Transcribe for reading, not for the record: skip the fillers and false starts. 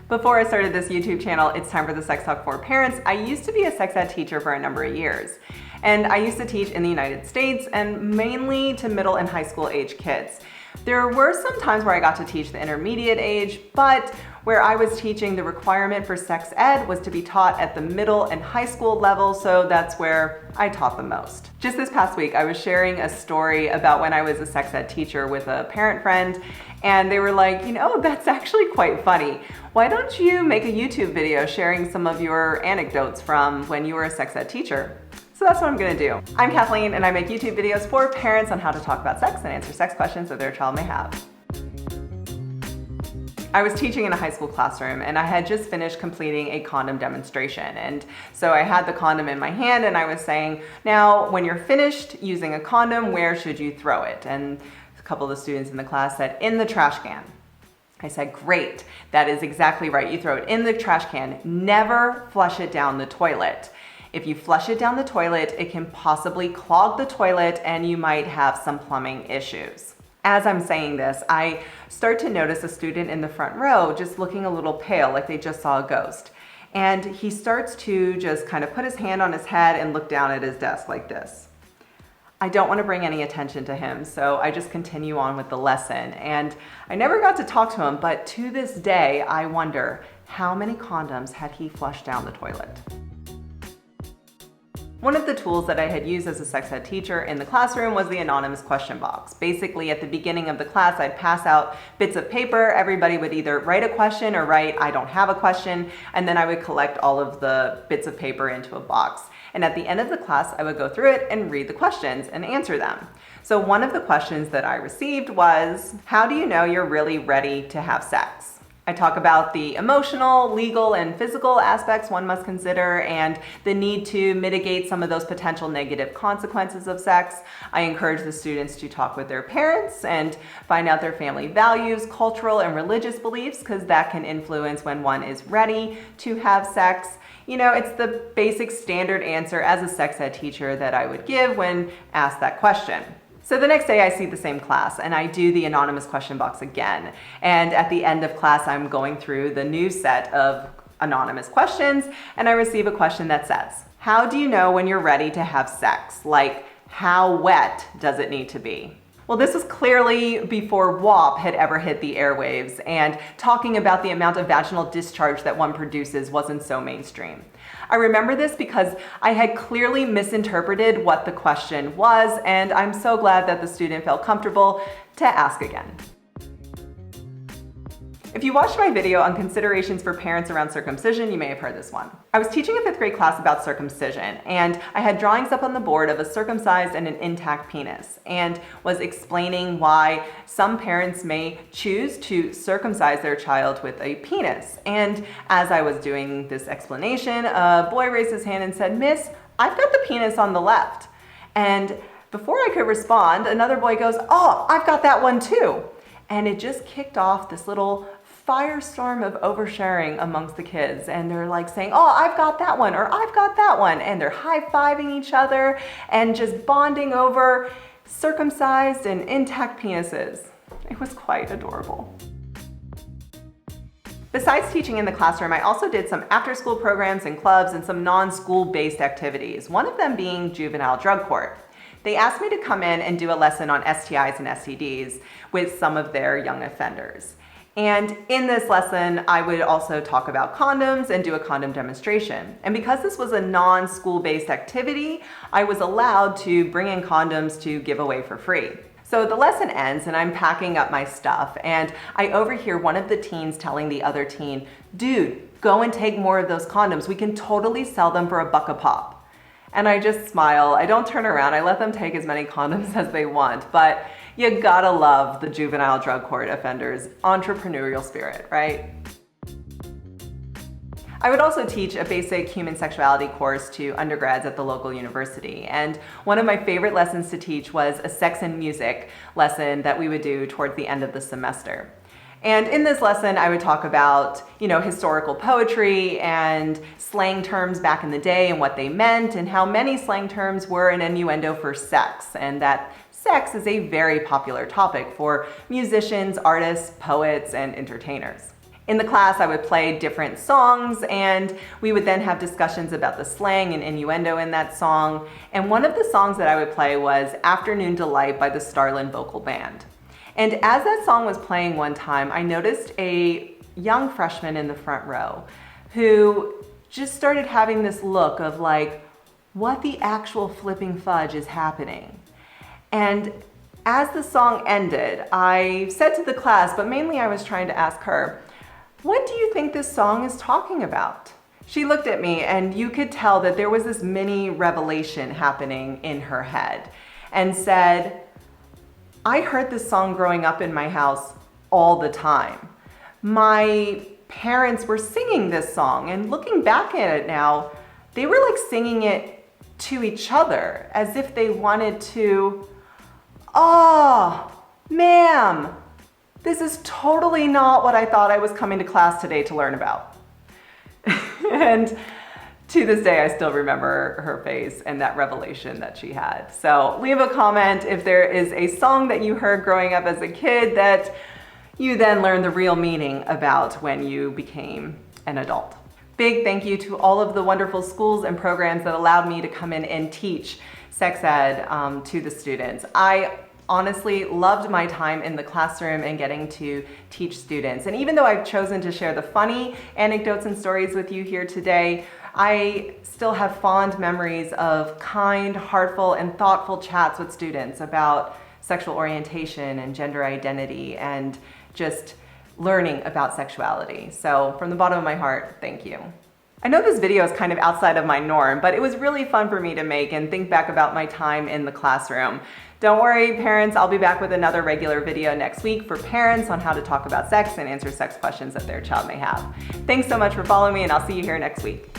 Before I started this YouTube channel, it's time for the Sex Talk for Parents. I used to be a sex ed teacher for a number of years. And I used to teach in the United States and mainly to middle and high school age kids. There were some times where I got to teach the intermediate age, but where I was teaching, the requirement for sex ed was to be taught at the middle and high school level, so that's where I taught the most. Just this past week, I was sharing a story about when I was a sex ed teacher with a parent friend, and they were like, you know, that's actually quite funny. Why don't you make a YouTube video sharing some of your anecdotes from when you were a sex ed teacher? So that's what I'm gonna do. I'm Kathleen, and I make YouTube videos for parents on how to talk about sex and answer sex questions that their child may have. I was teaching in a high school classroom, and I had just finished completing a condom demonstration. And so I had the condom in my hand, and I was saying, now, when you're finished using a condom, where should you throw it? And a couple of the students in the class said, in the trash can. I said, great, that is exactly right. You throw it in the trash can. Never flush it down the toilet. If you flush it down the toilet, it can possibly clog the toilet and you might have some plumbing issues. As I'm saying this, I start to notice a student in the front row just looking a little pale, like they just saw a ghost. And he starts to just kind of put his hand on his head and look down at his desk like this. I don't want to bring any attention to him, so I just continue on with the lesson. And I never got to talk to him, but to this day, I wonder how many condoms had he flushed down the toilet? One of the tools that I had used as a sex ed teacher in the classroom was the anonymous question box. Basically, at the beginning of the class, I'd pass out bits of paper. Everybody would either write a question or write, I don't have a question, and then I would collect all of the bits of paper into a box. And at the end of the class, I would go through it and read the questions and answer them. So one of the questions that I received was, how do you know you're really ready to have sex? I talk about the emotional, legal, and physical aspects one must consider and the need to mitigate some of those potential negative consequences of sex. I encourage the students to talk with their parents and find out their family values, cultural and religious beliefs, because that can influence when one is ready to have sex. You know, it's the basic standard answer as a sex ed teacher that I would give when asked that question. So the next day I see the same class and I do the anonymous question box again. And at the end of class, I'm going through the new set of anonymous questions and I receive a question that says, how do you know when you're ready to have sex? Like, how wet does it need to be? Well, this was clearly before WAP had ever hit the airwaves, and talking about the amount of vaginal discharge that one produces wasn't so mainstream. I remember this because I had clearly misinterpreted what the question was, and I'm so glad that the student felt comfortable to ask again. If you watched my video on considerations for parents around circumcision, you may have heard this one. I was teaching a 5th grade class about circumcision, and I had drawings up on the board of a circumcised and an intact penis, and was explaining why some parents may choose to circumcise their child with a penis. And as I was doing this explanation, a boy raised his hand and said, "Miss, I've got the penis on the left." And before I could respond, another boy goes, "Oh, I've got that one too." And it just kicked off this little firestorm of oversharing amongst the kids. And they're like saying, "Oh, I've got that one," or "I've got that one." And they're high-fiving each other and just bonding over circumcised and intact penises. It was quite adorable. Besides teaching in the classroom, I also did some after-school programs and clubs and some non-school-based activities, one of them being Juvenile Drug Court. They asked me to come in and do a lesson on STIs and STDs with some of their young offenders. And in this lesson, I would also talk about condoms and do a condom demonstration. And because this was a non-school-based activity, I was allowed to bring in condoms to give away for free. So the lesson ends and I'm packing up my stuff and I overhear one of the teens telling the other teen, "Dude, go and take more of those condoms. We can totally sell them for $1 a pop." And I just smile. I don't turn around. I let them take as many condoms as they want. But you gotta love the Juvenile Drug Court offenders' entrepreneurial spirit, right? I would also teach a basic human sexuality course to undergrads at the local university. And one of my favorite lessons to teach was a sex and music lesson that we would do towards the end of the semester. And in this lesson, I would talk about, historical poetry and slang terms back in the day and what they meant and how many slang terms were an innuendo for sex, and that sex is a very popular topic for musicians, artists, poets, and entertainers. In the class, I would play different songs, and we would then have discussions about the slang and innuendo in that song. And one of the songs that I would play was Afternoon Delight by the Starland Vocal Band. And as that song was playing one time, I noticed a young freshman in the front row who just started having this look of like, what the actual flipping fudge is happening? And as the song ended, I said to the class, but mainly I was trying to ask her, what do you think this song is talking about? She looked at me, and you could tell that there was this mini revelation happening in her head, and said, I heard this song growing up in my house all the time. My parents were singing this song, and looking back at it now, they were like singing it to each other as if they wanted to, oh, ma'am, this is totally not what I thought I was coming to class today to learn about. And to this day, I still remember her face and that revelation that she had. So leave a comment if there is a song that you heard growing up as a kid that you then learned the real meaning about when you became an adult. Big thank you to all of the wonderful schools and programs that allowed me to come in and teach sex ed to the students. I honestly loved my time in the classroom and getting to teach students. And even though I've chosen to share the funny anecdotes and stories with you here today, I still have fond memories of kind, heartful, and thoughtful chats with students about sexual orientation and gender identity and just learning about sexuality. So from the bottom of my heart, thank you. I know this video is kind of outside of my norm, but it was really fun for me to make and think back about my time in the classroom. Don't worry, parents, I'll be back with another regular video next week for parents on how to talk about sex and answer sex questions that their child may have. Thanks so much for following me, and I'll see you here next week.